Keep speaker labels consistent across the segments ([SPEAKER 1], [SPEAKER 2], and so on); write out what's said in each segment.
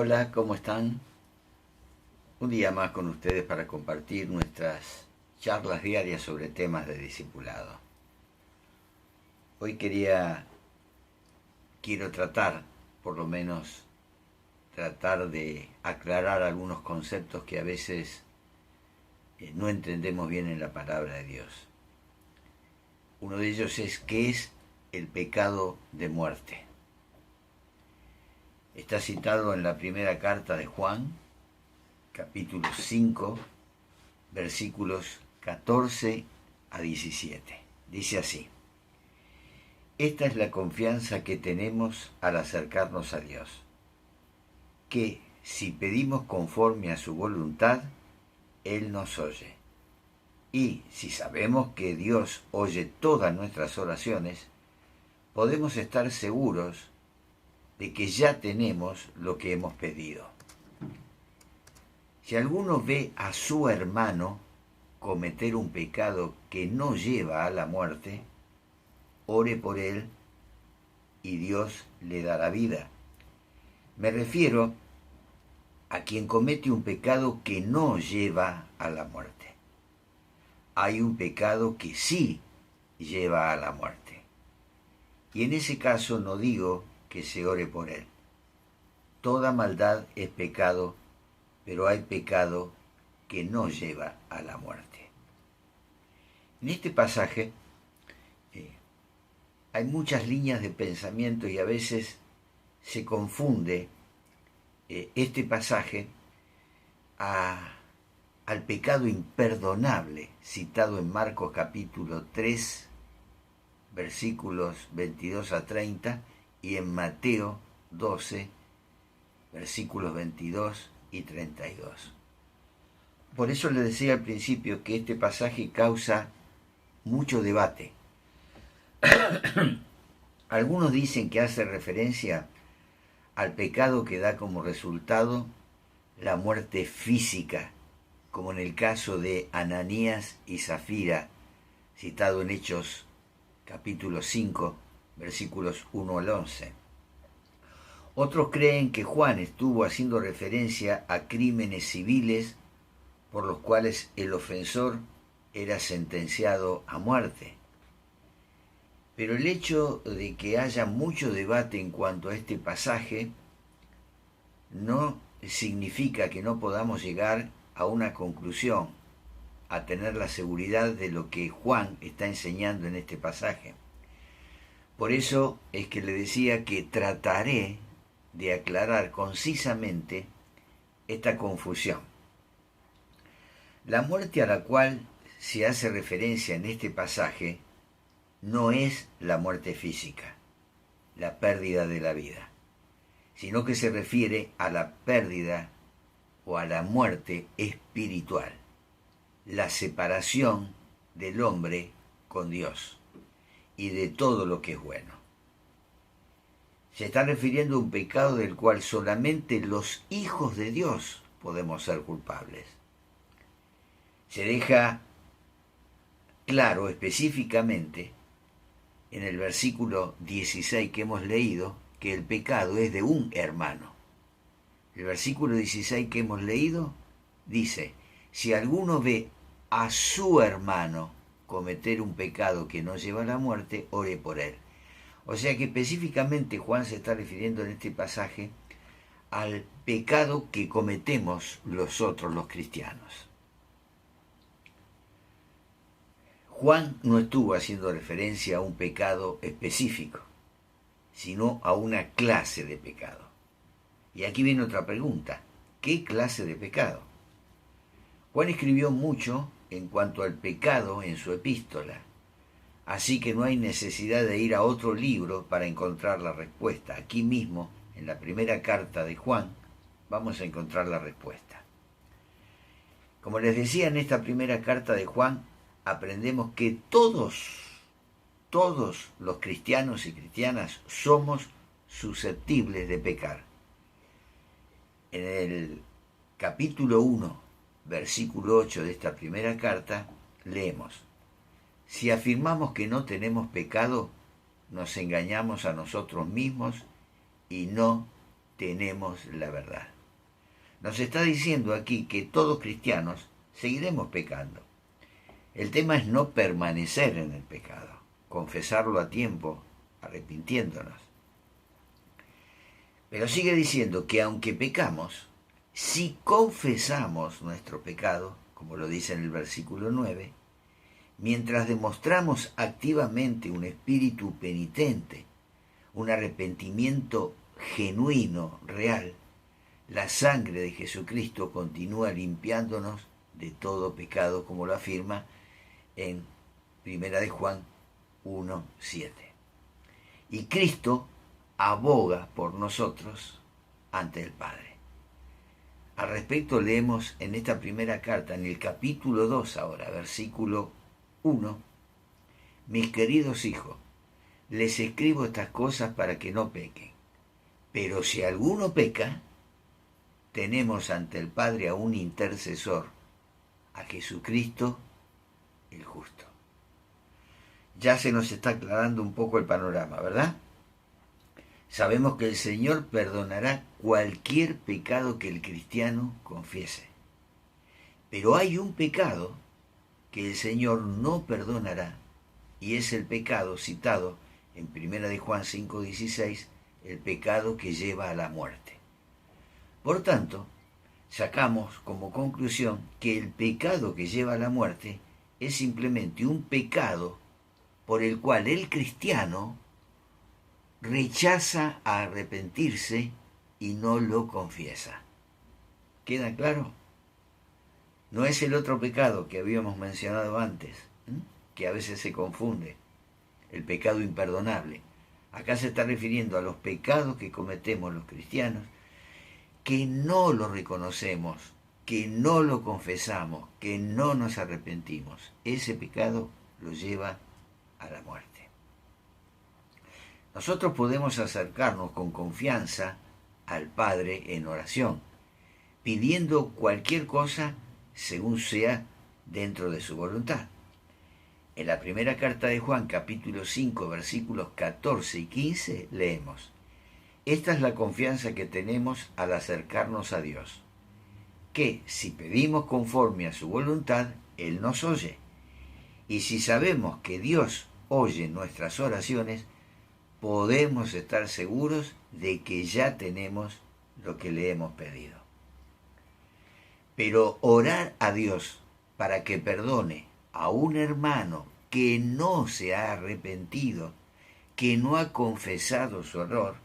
[SPEAKER 1] Hola, ¿cómo están? Un día más con ustedes para compartir nuestras charlas diarias sobre temas de discipulado. Hoy quiero por lo menos, tratar de aclarar algunos conceptos que a veces no entendemos bien en la palabra de Dios. Uno de ellos es ¿qué es el pecado de muerte? Está citado en la primera carta de Juan, capítulo 5, versículos 14 a 17. Dice así: esta es la confianza que tenemos al acercarnos a Dios, que si pedimos conforme a su voluntad, Él nos oye. Y si sabemos que Dios oye todas nuestras oraciones, podemos estar seguros de que ya tenemos lo que hemos pedido. Si alguno ve a su hermano cometer un pecado que no lleva a la muerte, ore por él y Dios le dará vida. Me refiero a quien comete un pecado que no lleva a la muerte. Hay un pecado que sí lleva a la muerte. Y en ese caso no digo que se ore por él. Toda maldad es pecado, pero hay pecado que no lleva a la muerte. En este pasaje hay muchas líneas de pensamiento y a veces se confunde este pasaje al pecado imperdonable citado en Marcos capítulo 3, versículos 22 a 30 y en Mateo 12, versículos 22 y 32. Por eso les decía al principio que este pasaje causa mucho debate. Algunos dicen que hace referencia al pecado que da como resultado la muerte física, como en el caso de Ananías y Zafira, citado en Hechos capítulo 5, versículos 1 al 11. Otros creen que Juan estuvo haciendo referencia a crímenes civiles por los cuales el ofensor era sentenciado a muerte. Pero el hecho de que haya mucho debate en cuanto a este pasaje no significa que no podamos llegar a una conclusión, a tener la seguridad de lo que Juan está enseñando en este pasaje. Por eso es que le decía que trataré de aclarar concisamente esta confusión. La muerte a la cual se hace referencia en este pasaje no es la muerte física, la pérdida de la vida, sino que se refiere a la pérdida o a la muerte espiritual, la separación del hombre con Dios y de todo lo que es bueno. Se está refiriendo a un pecado del cual solamente los hijos de Dios podemos ser culpables. Se deja claro específicamente en el versículo 16 que hemos leído que el pecado es de un hermano. El versículo 16 que hemos leído dice: si alguno ve a su hermano cometer un pecado que no lleva a la muerte, ore por él. O sea que específicamente Juan se está refiriendo en este pasaje al pecado que cometemos nosotros los cristianos. Juan no estuvo haciendo referencia a un pecado específico, sino a una clase de pecado. Y aquí viene otra pregunta: ¿qué clase de pecado? Juan escribió mucho en cuanto al pecado en su epístola, así que no hay necesidad de ir a otro libro para encontrar la respuesta. Aquí mismo, en la primera carta de Juan, vamos a encontrar la respuesta. Como les decía, en esta primera carta de Juan aprendemos que todos los cristianos y cristianas somos susceptibles de pecar. En el capítulo 1, versículo 8 de esta primera carta, leemos: si afirmamos que no tenemos pecado, nos engañamos a nosotros mismos y no tenemos la verdad. nos está diciendo aquí que todos cristianos seguiremos pecando. El tema es no permanecer en el pecado, confesarlo a tiempo, arrepintiéndonos. Pero sigue diciendo que aunque pecamos, si confesamos nuestro pecado, como lo dice en el versículo 9, mientras demostramos activamente un espíritu penitente, un arrepentimiento genuino, real, la sangre de Jesucristo continúa limpiándonos de todo pecado, como lo afirma en 1 de Juan 1:7. Y Cristo aboga por nosotros ante el Padre. Al respecto leemos en esta primera carta, en el capítulo 2 ahora, versículo 1, mis queridos hijos, les escribo estas cosas para que no pequen. Pero si alguno peca, tenemos ante el Padre a un intercesor, a Jesucristo el justo. Ya se nos está aclarando un poco el panorama, ¿verdad? Sabemos que el Señor perdonará cualquier pecado que el cristiano confiese. Pero hay un pecado que el Señor no perdonará, y es el pecado citado en 1 de Juan 5:16, el pecado que lleva a la muerte. Por tanto, sacamos como conclusión que el pecado que lleva a la muerte es simplemente un pecado por el cual el cristiano rechaza a arrepentirse y no lo confiesa. ¿Queda claro? No es el otro pecado que habíamos mencionado antes, que a veces se confunde, el pecado imperdonable. Acá se está refiriendo a los pecados que cometemos los cristianos, que no lo reconocemos, que no lo confesamos, que no nos arrepentimos. Ese pecado lo lleva a la muerte. Nosotros podemos acercarnos con confianza al Padre en oración, pidiendo cualquier cosa según sea dentro de su voluntad. En la primera carta de Juan, capítulo 5, versículos 14 y 15, leemos: esta es la confianza que tenemos al acercarnos a Dios, que si pedimos conforme a su voluntad, Él nos oye. Y si sabemos que Dios oye nuestras oraciones, podemos estar seguros de que ya tenemos lo que le hemos pedido. Pero orar a Dios para que perdone a un hermano que no se ha arrepentido, que no ha confesado su error,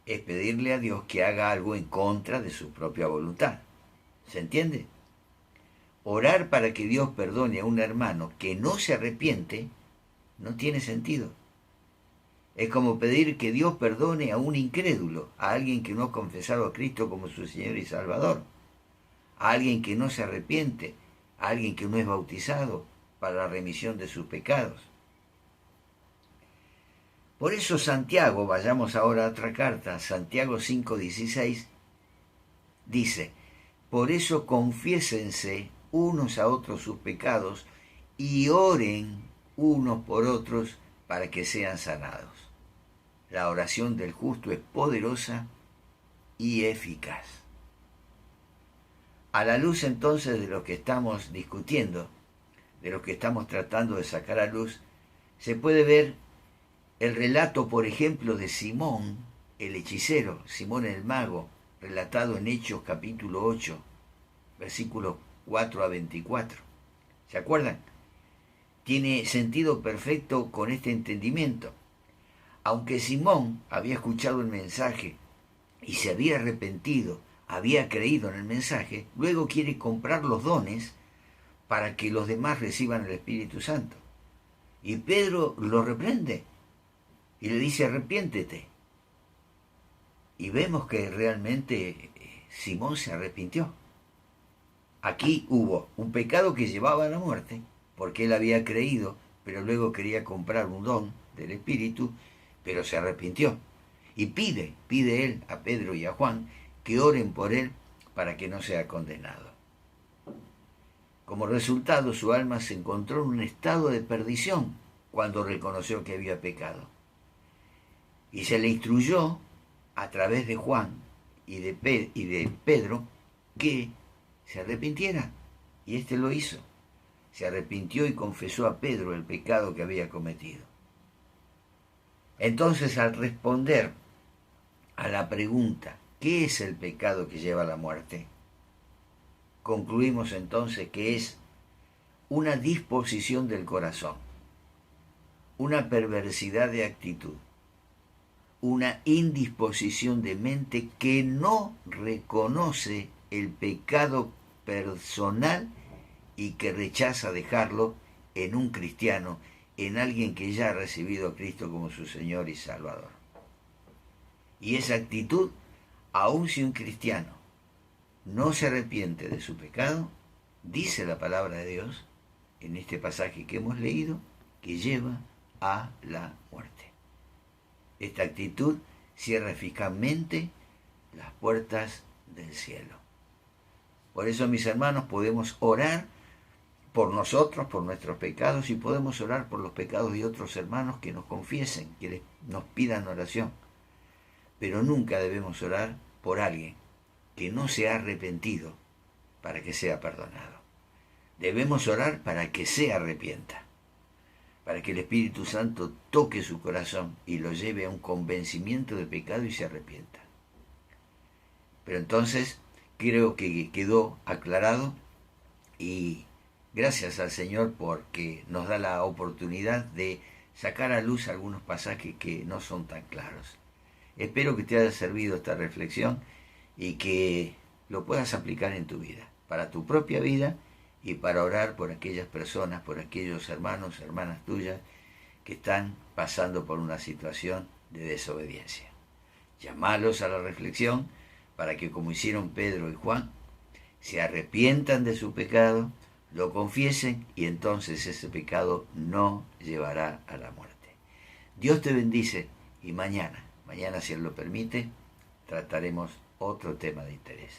[SPEAKER 1] es pedirle a Dios que haga algo en contra de su propia voluntad. ¿Se entiende? Orar para que Dios perdone a un hermano que no se arrepiente no tiene sentido. Es como pedir que Dios perdone a un incrédulo, a alguien que no ha confesado a Cristo como su Señor y Salvador, a alguien que no se arrepiente, a alguien que no es bautizado para la remisión de sus pecados. Por eso Santiago, vayamos ahora a otra carta, Santiago 5:16, dice: por eso confiésense unos a otros sus pecados y oren unos por otros para que sean sanados. La oración del justo es poderosa y eficaz. A la luz entonces de lo que estamos discutiendo, de lo que estamos tratando de sacar a luz, se puede ver el relato, por ejemplo, de Simón, el hechicero, Simón el mago, relatado en Hechos capítulo 8, versículos 4 a 24. ¿Se acuerdan? Tiene sentido perfecto con este entendimiento. Aunque Simón había escuchado el mensaje y se había arrepentido, había creído en el mensaje, luego quiere comprar los dones para que los demás reciban el Espíritu Santo. Y Pedro lo reprende y le dice: arrepiéntete. Y vemos que realmente Simón se arrepintió. Aquí hubo un pecado que llevaba a la muerte, porque él había creído, pero luego quería comprar un don del Espíritu, pero se arrepintió. Y pide él a Pedro y a Juan que oren por él para que no sea condenado. Como resultado, su alma se encontró en un estado de perdición cuando reconoció que había pecado. Y se le instruyó a través de Juan y de Pedro que se arrepintiera. Y éste lo hizo. Se arrepintió y confesó a Pedro el pecado que había cometido. Entonces, al responder a la pregunta, ¿qué es el pecado que lleva a la muerte?, concluimos entonces que es una disposición del corazón, una perversidad de actitud, una indisposición de mente que no reconoce el pecado personal y que rechaza dejarlo en un cristiano, en alguien que ya ha recibido a Cristo como su Señor y Salvador. Y esa actitud, aun si un cristiano no se arrepiente de su pecado, dice la palabra de Dios en este pasaje que hemos leído, que lleva a la muerte. Esta actitud cierra eficazmente las puertas del cielo. Por eso, mis hermanos, podemos orar por nosotros, por nuestros pecados, y podemos orar por los pecados de otros hermanos que nos confiesen, que nos pidan oración. Pero nunca debemos orar por alguien que no se ha arrepentido para que sea perdonado. Debemos orar para que se arrepienta, para que el Espíritu Santo toque su corazón y lo lleve a un convencimiento de pecado y se arrepienta. Pero entonces creo que quedó aclarado, y gracias al Señor porque nos da la oportunidad de sacar a luz algunos pasajes que no son tan claros. Espero que te haya servido esta reflexión y que lo puedas aplicar en tu vida, para tu propia vida y para orar por aquellas personas, por aquellos hermanos, hermanas tuyas que están pasando por una situación de desobediencia. Llamalos a la reflexión para que, como hicieron Pedro y Juan, se arrepientan de su pecado, lo confiesen y entonces ese pecado no llevará a la muerte. Dios te bendice y mañana, si Él lo permite, trataremos otro tema de interés.